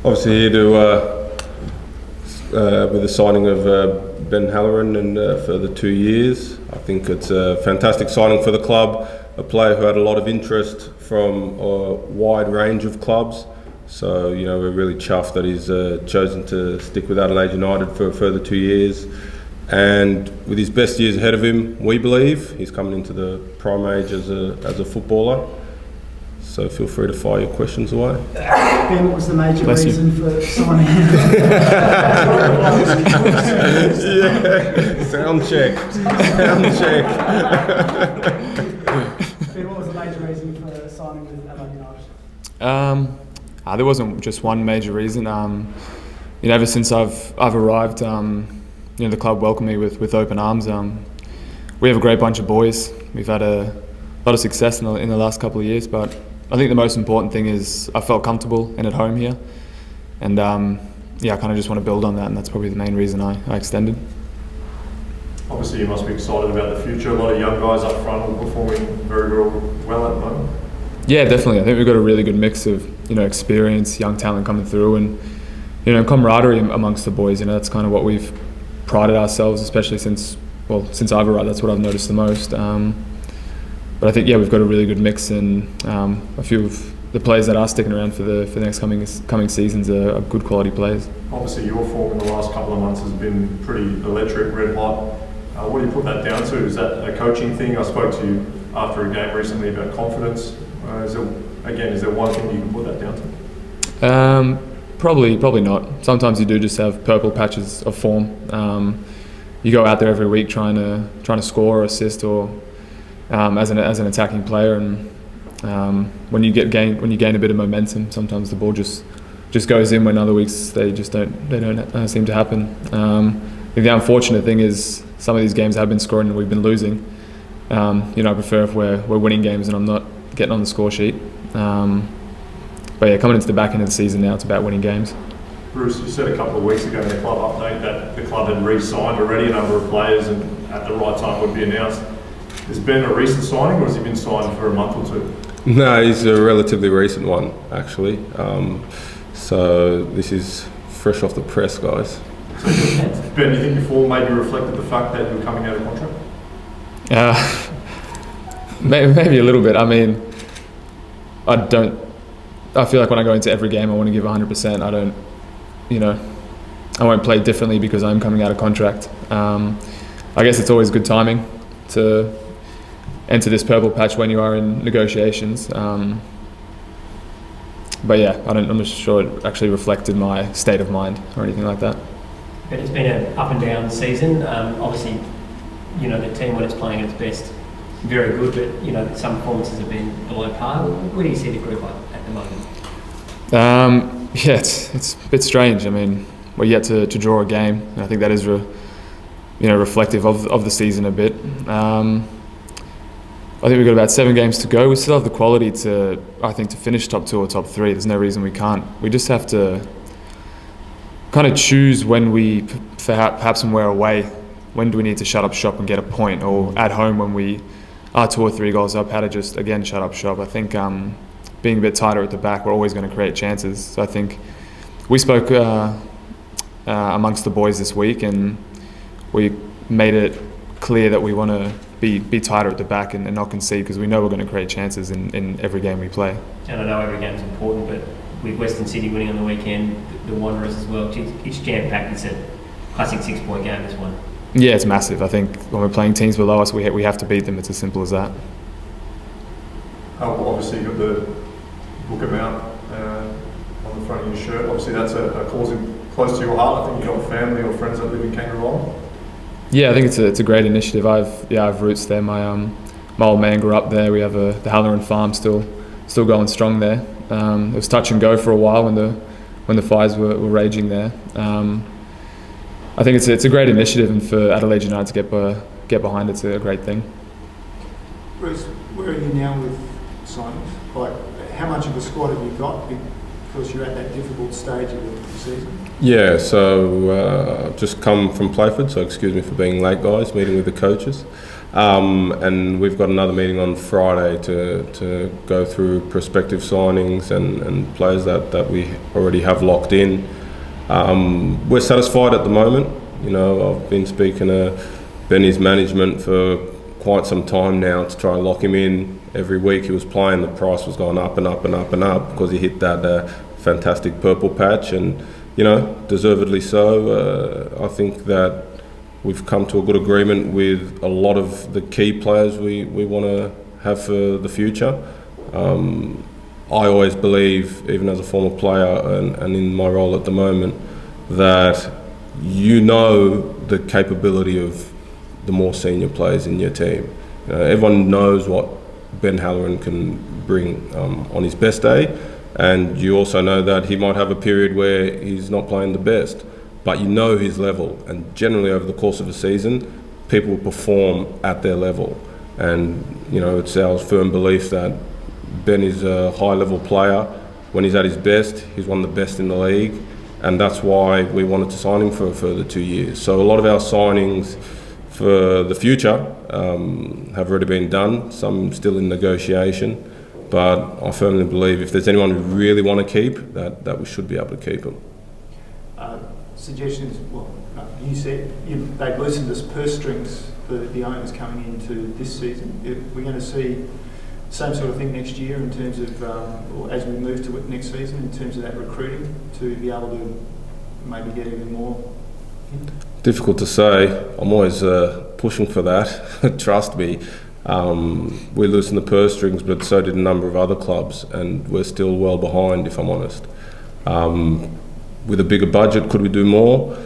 Obviously here to with the signing of Ben Halloran and for the 2 years. I think it's a fantastic signing for the club, a player who had a lot of interest from a wide range of clubs. So, we're really chuffed that he's chosen to stick with Adelaide United for a further 2 years. And with his best years ahead of him, we believe, he's coming into the prime age as a footballer. So feel free to fire your questions away. Ben, what was the major reason for signing? Yeah, sound check. Ben, what was the major reason for signing with Adelaide United? There wasn't just one major reason. Ever since I've arrived, the club welcomed me with open arms. We have a great bunch of boys. We've had a lot of success in the last couple of years, but I think the most important thing is I felt comfortable and at home here, and I kind of just want to build on that, and that's probably the main reason I extended. Obviously, you must be excited about the future. A lot of young guys up front are performing very, very well at the moment. Yeah, definitely. I think we've got a really good mix of experience, young talent coming through, and camaraderie amongst the boys. That's kind of what we've prided ourselves, especially since I've arrived. That's what I've noticed the most. But I think we've got a really good mix, and a few of the players that are sticking around for the next coming seasons are good quality players. Obviously, your form in the last couple of months has been pretty electric, red hot. What do you put that down to? Is that a coaching thing? I spoke to you after a game recently about confidence. Is there one thing you can put that down to? Probably not. Sometimes you do just have purple patches of form. You go out there every week trying to score or assist or as an attacking player, and when you gain a bit of momentum, sometimes the ball just goes in when other weeks they don't seem to happen. I think the unfortunate thing is some of these games have been scoring and we've been losing. I prefer if we're winning games and I'm not getting on the score sheet. But coming into the back end of the season now, it's about winning games. Bruce, you said a couple of weeks ago in the club update that the club had re-signed already a number of players and at the right time would be announced. Has Ben a recent signing, or has he been signed for a month or two? No, he's a relatively recent one, actually. So this is fresh off the press, guys. Ben, do you think your form maybe reflected the fact that you're coming out of contract? Maybe a little bit. I mean, I feel like when I go into every game, I want to give 100%. I won't play differently because I'm coming out of contract. I guess it's always good timing to enter this purple patch when you are in negotiations. I'm not sure it actually reflected my state of mind or anything like that. But it's been an up and down season. Obviously, the team when it's playing at its best, very good, but some performances have been below par. Where do you see the group at the moment? It's a bit strange. I mean, we're yet to draw a game, and I think that is reflective of the season a bit. I think we've got about 7 games to go. We still have the quality to finish top 2 or top 3. There's no reason we can't. We just have to kind of choose when perhaps when we're away, when do we need to shut up shop and get a point, or at home when we are 2 or 3 goals up, how to just again shut up shop. I think being a bit tighter at the back, we're always going to create chances. So I think we spoke amongst the boys this week, and we made it clear that we want to be tighter at the back and not concede, because we know we're going to create chances in every game we play. And I know every game's important, but with Western Sydney winning on the weekend, the Wanderers as well, it's jam-packed. It's a classic 6-point game, this one. Yeah, it's massive. I think when we're playing teams below us, we have to beat them. It's as simple as that. Obviously, you've got the book amount on the front of your shirt. Obviously, that's a cause close to your heart. I think you've got family or friends that live in Kangaroo Island. Yeah, I think it's a great initiative. I've roots there. My old man grew up there. We have the Halloran farm still going strong there. It was touch and go for a while when the fires were raging there. I think it's a great initiative, and for Adelaide United to get behind it's a great thing. Bruce, where are you now with signings? Like, how much of a squad have you got? Because you're at that difficult stage of the season. Yeah, so just come from Playford, so excuse me for being late, guys, meeting with the coaches. And we've got another meeting on Friday to go through prospective signings and players that we already have locked in. We're satisfied at the moment. You know, I've been speaking to Benny's management for quite some time now to try and lock him in. Every week he was playing, the price was going up and up and up and up because he hit that fantastic purple patch, and you know, deservedly so. I think that we've come to a good agreement with a lot of the key players we want to have for the future. I always believe, even as a former player and in my role at the moment, that you know the capability of the more senior players in your team. Everyone knows what Ben Halloran can bring on his best day, and you also know that he might have a period where he's not playing the best, but you know his level, and generally over the course of a season people will perform at their level. And you know, it's our firm belief that Ben is a high level player. When he's at his best, he's one of the best in the league, and that's why we wanted to sign him for a further 2 years. So a lot of our signings for the future have already been done, some still in negotiation, but I firmly believe if there's anyone we really want to keep, that we should be able to keep him. Suggestions, well, you said they've loosened the purse strings for the owners coming into this season. We're going to see the same sort of thing next year in terms of, or as we move to it next season, in terms of that recruiting, to be able to maybe get even more in? Difficult to say. I'm always pushing for that. Trust me. We loosened the purse strings, but so did a number of other clubs, and we're still well behind, if I'm honest. With a bigger budget, could we do more?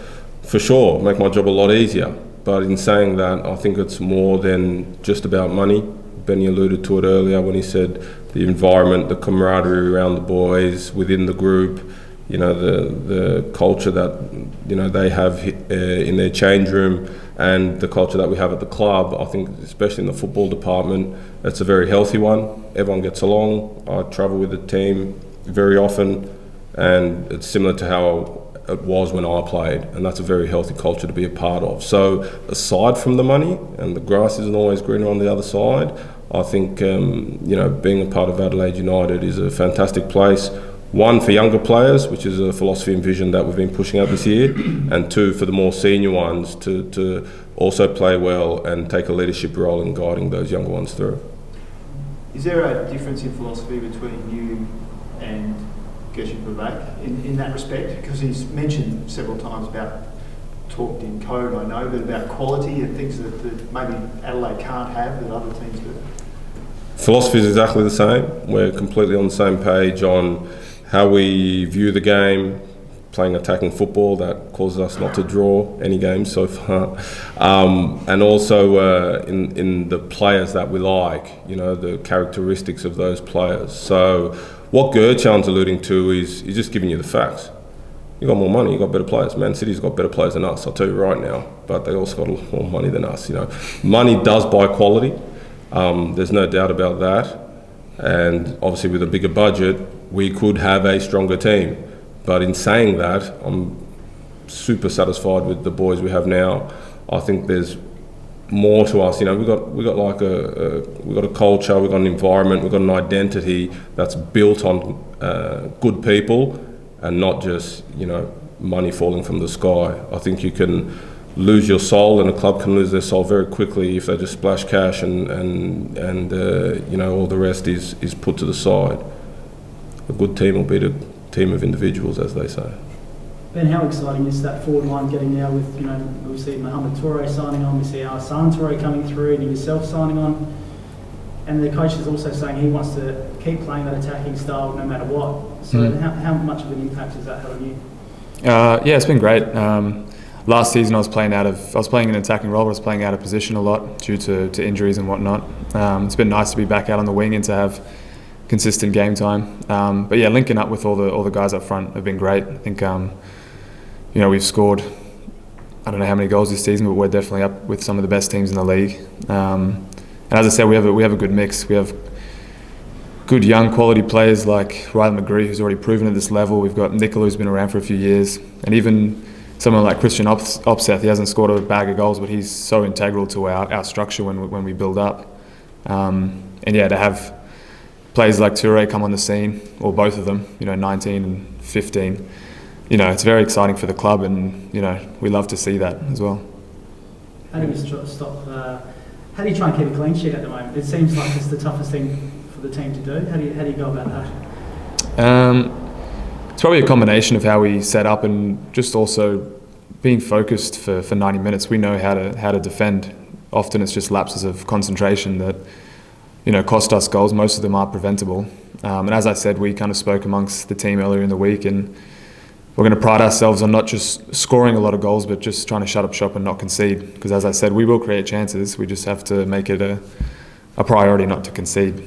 For sure, make my job a lot easier. But in saying that, I think it's more than just about money. Benny alluded to it earlier when he said the environment, the camaraderie around the boys, within the group, you know, the culture that, you know, they have in their change room, and the culture that we have at the club. I think, especially in the football department, it's a very healthy one. Everyone gets along. I travel with the team very often, and it's similar to how it was when I played, and that's a very healthy culture to be a part of. So aside from the money, and the grass isn't always greener on the other side, I think you know, being a part of Adelaide United is a fantastic place. One, for younger players, which is a philosophy and vision that we've been pushing out this year, and two, for the more senior ones to also play well and take a leadership role in guiding those younger ones through. Is there a difference in philosophy between you and Gershon Babak in that respect? Because he's mentioned several times about, talked in code, I know, but about quality and things that maybe Adelaide can't have that other teams do. Philosophy is exactly the same. We're completely on the same page on how we view the game, playing attacking football that causes us not to draw any games so far, and also in the players that we like, you know, the characteristics of those players. So what Gershon's alluding to is he's just giving you the facts. You got more money, you got better players. Man City's got better players than us, I'll tell you right now, but they also got a lot more money than us. You know, money does buy quality. There's no doubt about that, and obviously with a bigger budget we could have a stronger team. But in saying that, I'm super satisfied with the boys we have now. I think there's more to us. You know, we got like we got a culture, we got an environment, we got an identity that's built on good people and not just, you know, money falling from the sky. I think you can lose your soul, and a club can lose their soul very quickly if they just splash cash and you know, all the rest is put to the side. A good team will beat a team of individuals, as they say. Ben, how exciting is that forward line getting now with, you know, we see Mohamed Toure signing on, we see Hassan Toure coming through, and yourself signing on, and the coach is also saying he wants to keep playing that attacking style no matter what. So how much of an impact has that had on you? Yeah, it's been great. Last season I was playing an attacking role, but I was playing out of position a lot due to injuries and whatnot. It's been nice to be back out on the wing and to have consistent game time. But yeah, linking up with all the guys up front have been great. I think you know, we've scored, I don't know how many goals this season, but we're definitely up with some of the best teams in the league. And as I said, we have a good mix. We have good young quality players like Riley McGree, who's already proven at this level. We've got Nicola, who's been around for a few years, and even someone like Christian Opseth, he hasn't scored a bag of goals, but he's so integral to our structure when we build up. And yeah, to have players like Toure come on the scene, or both of them, 19 and 15, it's very exciting for the club, and we love to see that as well. How do you stop? How do you try and keep a clean sheet at the moment? It seems like it's the toughest thing for the team to do. How do you go about that? It's probably a combination of how we set up and just also being focused for 90 minutes. We know how to defend. Often it's just lapses of concentration that cost us goals. Most of them are preventable. And as I said, we kind of spoke amongst the team earlier in the week, and we're going to pride ourselves on not just scoring a lot of goals, but just trying to shut up shop and not concede. Because as I said, we will create chances. We just have to make it a priority not to concede.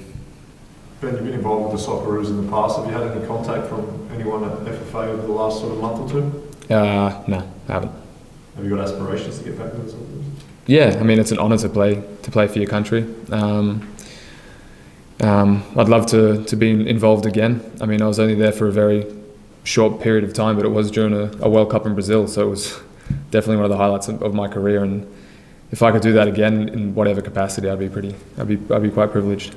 Ben, you've been involved with the Socceroos in the past. Have you had any contact from anyone at FFA over the last sort of month or two? No, I haven't. Have you got aspirations to get back to the Socceroos? Yeah, I mean, it's an honour to play for your country. I'd love to be involved again. I mean, I was only there for a very short period of time, but it was during a World Cup in Brazil, so it was definitely one of the highlights of my career. And if I could do that again in whatever capacity, I'd be quite privileged.